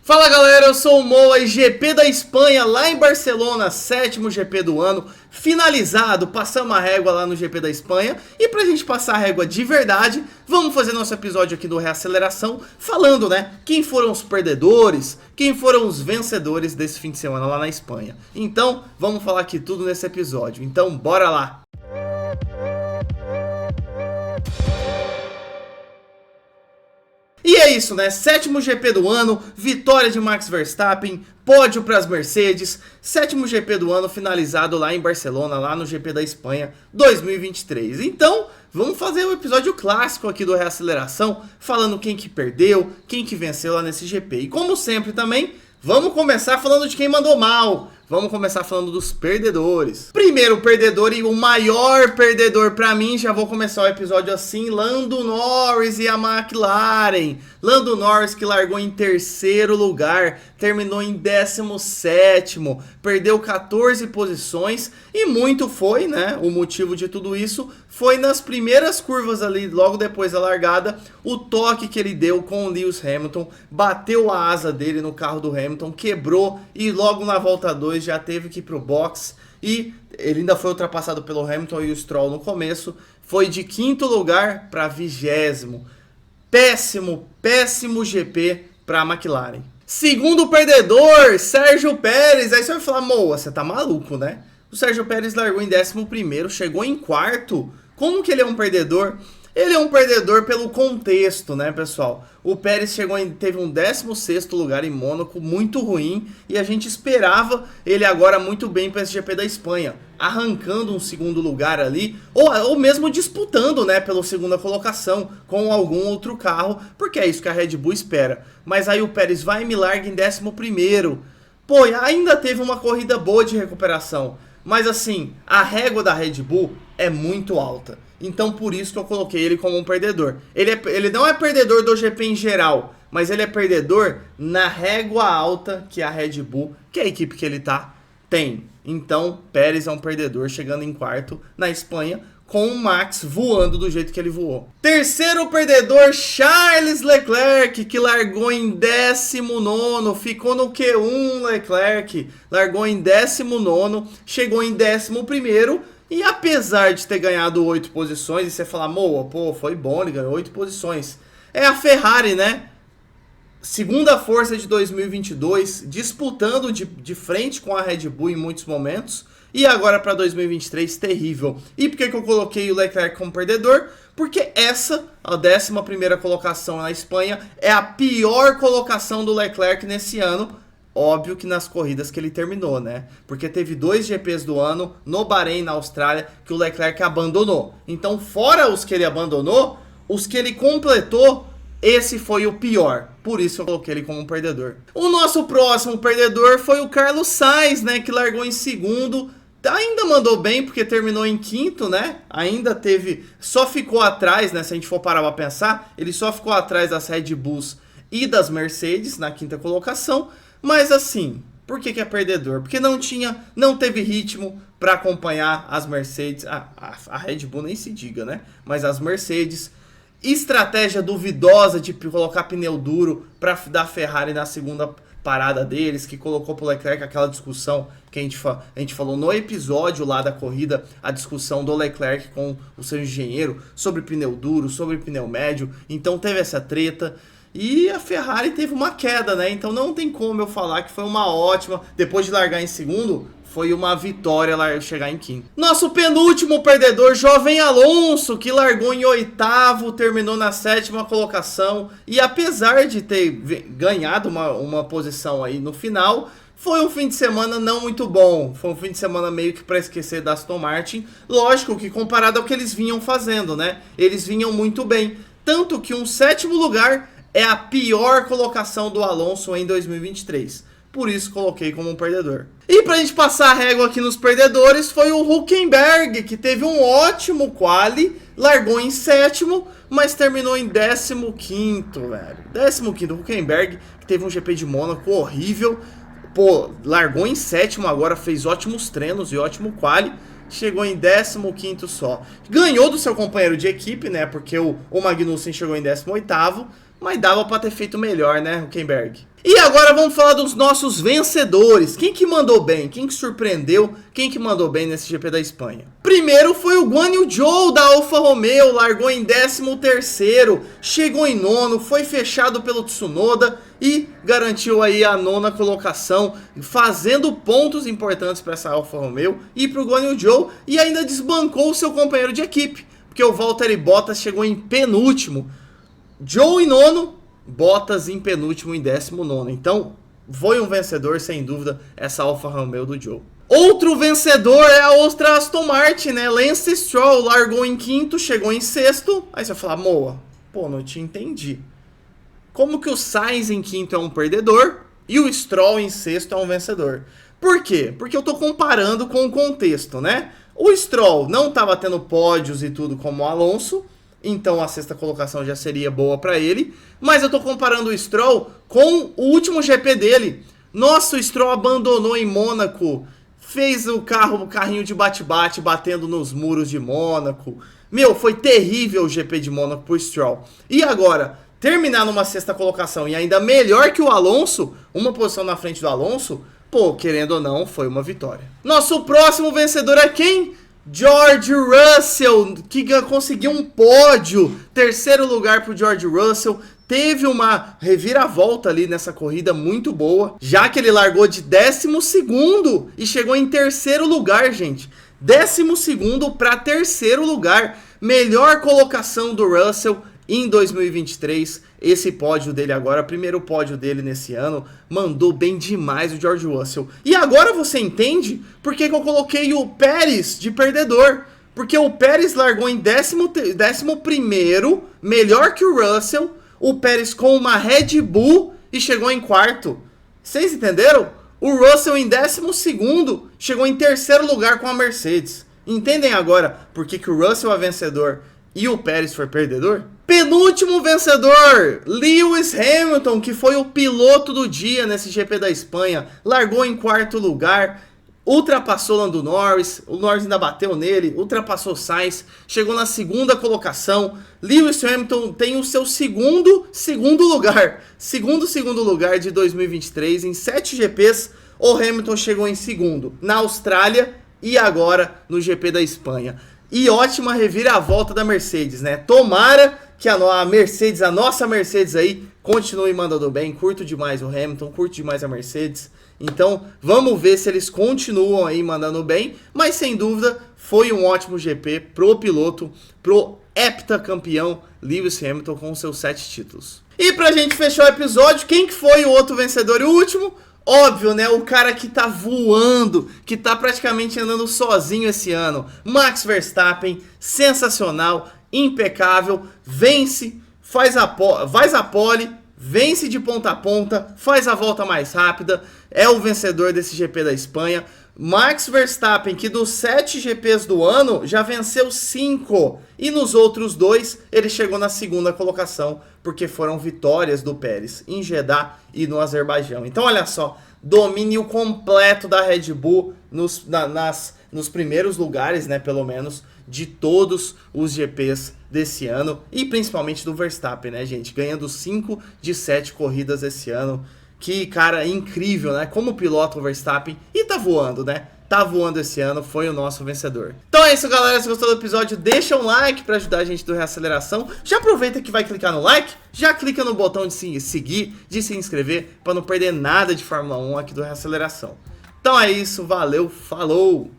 Fala galera, eu sou o Moa e GP da Espanha lá em Barcelona, sétimo GP do ano, finalizado, passamos a régua lá no GP da Espanha. E pra gente passar a régua de verdade, vamos fazer nosso episódio aqui do Reaceleração, falando, né, quem foram os perdedores, quem foram os vencedores desse fim de semana lá na Espanha. Então, vamos falar aqui tudo nesse episódio, então bora lá! E é isso, né? Sétimo GP do ano, vitória de Max Verstappen, pódio para as Mercedes, sétimo GP do ano finalizado lá em Barcelona, lá no GP da Espanha 2023. Então, vamos fazer um episódio clássico aqui do Reaceleração, falando quem que perdeu, quem que venceu lá nesse GP. E como sempre também, vamos começar falando de quem mandou mal. Vamos começar falando dos perdedores. Primeiro perdedor e o maior perdedor pra mim, já vou começar o episódio assim, Lando Norris e a McLaren. Lando Norris que largou em terceiro lugar, terminou em 17º, perdeu 14 posições e muito foi, né, o motivo de tudo isso foi nas primeiras curvas ali, logo depois da largada, o toque que ele deu com o Lewis Hamilton, bateu a asa dele no carro do Hamilton, quebrou e logo na volta 2 já teve que ir pro box e ele ainda foi ultrapassado pelo Hamilton e o Stroll no começo, foi de 5º lugar para 20º. Péssimo GP para a McLaren. Segundo perdedor, Sérgio Pérez. Aí você vai falar, Moa, você tá maluco, né? O Sérgio Pérez largou em 11º, chegou em 4º. Como que ele é um perdedor? Ele é um perdedor pelo contexto, né, pessoal? O Pérez teve um 16º lugar em Mônaco, muito ruim, e a gente esperava ele agora muito bem para esse GP da Espanha, arrancando um segundo lugar ali, ou mesmo disputando, né, pela segunda colocação com algum outro carro, porque é isso que a Red Bull espera. Mas aí o Pérez vai e me larga em 11º. Pô, ainda teve uma corrida boa de recuperação, mas assim, a régua da Red Bull é muito alta. Então por isso que eu coloquei ele como um perdedor. Ele não é perdedor do GP em geral, mas ele é perdedor na régua alta que a Red Bull, que é a equipe que ele tá, tem. Então Pérez é um perdedor chegando em 4º na Espanha, com o Max voando do jeito que ele voou. Terceiro perdedor, Charles Leclerc, que largou em 19º, ficou no Q1 Leclerc, largou em 19º, chegou em 11º, e apesar de ter ganhado 8 posições, e você falar, Moa, pô, foi bom, ele ganhou 8 posições. É a Ferrari, né? Segunda força de 2022, disputando de frente com a Red Bull em muitos momentos. E agora para 2023, terrível. E por que eu coloquei o Leclerc como perdedor? Porque essa, a 11ª colocação na Espanha, é a pior colocação do Leclerc nesse ano. Óbvio que nas corridas que ele terminou, né? Porque teve 2 GPs do ano, no Bahrein e na Austrália, que o Leclerc abandonou. Então, fora os que ele abandonou, os que ele completou, esse foi o pior. Por isso eu coloquei ele como um perdedor. O nosso próximo perdedor foi o Carlos Sainz, né? Que largou em 2º. Ainda mandou bem, porque terminou em 5º, né? Ainda teve... Só ficou atrás, né? Se a gente for parar pra pensar, ele só ficou atrás das Red Bulls e das Mercedes na 5ª colocação. Mas assim, por que é perdedor? Porque não teve ritmo para acompanhar as Mercedes, a Red Bull nem se diga, né? Mas as Mercedes, estratégia duvidosa de colocar pneu duro para dar Ferrari na segunda parada deles, que colocou pro Leclerc aquela discussão que a gente falou no episódio lá da corrida, a discussão do Leclerc com o seu engenheiro sobre pneu duro, sobre pneu médio, então teve essa treta. E a Ferrari teve uma queda, né? Então não tem como eu falar que foi uma ótima... Depois de largar em 2º, foi uma vitória chegar em 5º. Nosso penúltimo perdedor, Jovem Alonso, que largou em 8º, terminou na 7ª colocação. E apesar de ter ganhado uma posição aí no final, foi um fim de semana não muito bom. Foi um fim de semana meio que para esquecer da Aston Martin. Lógico que comparado ao que eles vinham fazendo, né? Eles vinham muito bem. Tanto que um 7º lugar... é a pior colocação do Alonso em 2023. Por isso coloquei como um perdedor. E pra gente passar a régua aqui nos perdedores, foi o Hülkenberg, que teve um ótimo quali, largou em 7º, mas terminou em 15º, velho. 15º, Hülkenberg, que teve um GP de Mônaco horrível. Pô, largou em 7º agora, fez ótimos treinos e ótimo quali. Chegou em 15º só. Ganhou do seu companheiro de equipe, né? Porque o Magnussen chegou em 18º. mas dava pra ter feito melhor, né, Hülkenberg? E agora vamos falar dos nossos vencedores. Quem que mandou bem? Quem que surpreendeu? Quem que mandou bem nesse GP da Espanha? Primeiro foi o Guan Yu Zhou da Alfa Romeo, largou em 13º, chegou em nono, foi fechado pelo Tsunoda e garantiu aí a 9ª colocação, fazendo pontos importantes para essa Alfa Romeo e para o Guan Yu Zhou, e ainda desbancou o seu companheiro de equipe, porque o Valtteri Bottas chegou em penúltimo. Zhou em nono, Bottas em penúltimo, em 19º. Então, foi um vencedor, sem dúvida, essa Alfa Romeo do Zhou. Outro vencedor é a outra Aston Martin, né? Lance Stroll largou em 5º, chegou em 6º. Aí você vai falar, Moa, pô, não te entendi. Como que o Sainz em 5º é um perdedor e o Stroll em 6º é um vencedor? Por quê? Porque eu tô comparando com o contexto, né? O Stroll não estava tendo pódios e tudo como o Alonso, então a 6ª colocação já seria boa para ele. Mas eu tô comparando o Stroll com o último GP dele. Nossa, o Stroll abandonou em Mônaco, fez o carrinho de bate-bate batendo nos muros de Mônaco. Meu, foi terrível o GP de Mônaco pro Stroll. E agora, terminar numa 6ª colocação e ainda melhor que o Alonso, uma posição na frente do Alonso, pô, querendo ou não, foi uma vitória. Nosso próximo vencedor é quem? George Russell, que conseguiu um pódio, 3º lugar pro George Russell. Teve uma reviravolta ali nessa corrida muito boa, já que ele largou de 12º e chegou em 3º lugar, gente. 12º para 3º lugar, melhor colocação do Russell em 2023. Esse pódio dele agora, primeiro pódio dele nesse ano, mandou bem demais o George Russell. E agora você entende por que eu coloquei o Pérez de perdedor. Porque o Pérez largou em 11º, melhor que o Russell, o Pérez com uma Red Bull e chegou em 4º. Vocês entenderam? O Russell em 12º chegou em 3º lugar com a Mercedes. Entendem agora por que o Russell é vencedor e o Pérez foi perdedor? Penúltimo vencedor, Lewis Hamilton, que foi o piloto do dia nesse GP da Espanha. Largou em 4º lugar, ultrapassou Lando Norris, o Norris ainda bateu nele, ultrapassou Sainz, chegou na 2ª colocação. Lewis Hamilton tem o seu segundo lugar de 2023 em 7 GPs. O Hamilton chegou em 2º na Austrália e agora no GP da Espanha. E ótima reviravolta da Mercedes, né? Tomara que a Mercedes, a nossa Mercedes aí, continue mandando bem. Curto demais o Hamilton, curto demais a Mercedes. Então, vamos ver se eles continuam aí mandando bem. Mas, sem dúvida, foi um ótimo GP pro piloto, pro heptacampeão Lewis Hamilton com seus 7 títulos. E pra gente fechar o episódio, quem que foi o outro vencedor e o último? Óbvio, né? O cara que tá voando, que tá praticamente andando sozinho esse ano. Max Verstappen, sensacional, impecável, vence, faz a pole, vence de ponta a ponta, faz a volta mais rápida, é o vencedor desse GP da Espanha. Max Verstappen, que dos 7 GPs do ano, já venceu 5. E nos outros 2, ele chegou na 2ª colocação, porque foram vitórias do Pérez em Jeddah e no Azerbaijão. Então, olha só, domínio completo da Red Bull nos primeiros lugares, né, pelo menos, de todos os GPs desse ano. E principalmente do Verstappen, né, gente? Ganhando 5 de 7 corridas esse ano. Que cara incrível, né? Como piloto o Verstappen. E tá voando, né? Tá voando esse ano, foi o nosso vencedor. Então é isso, galera. Se gostou do episódio, deixa um like pra ajudar a gente do Reaceleração. Já aproveita que vai clicar no like, já clica no botão de seguir, de se inscrever, pra não perder nada de Fórmula 1 aqui do Reaceleração. Então é isso, valeu, falou!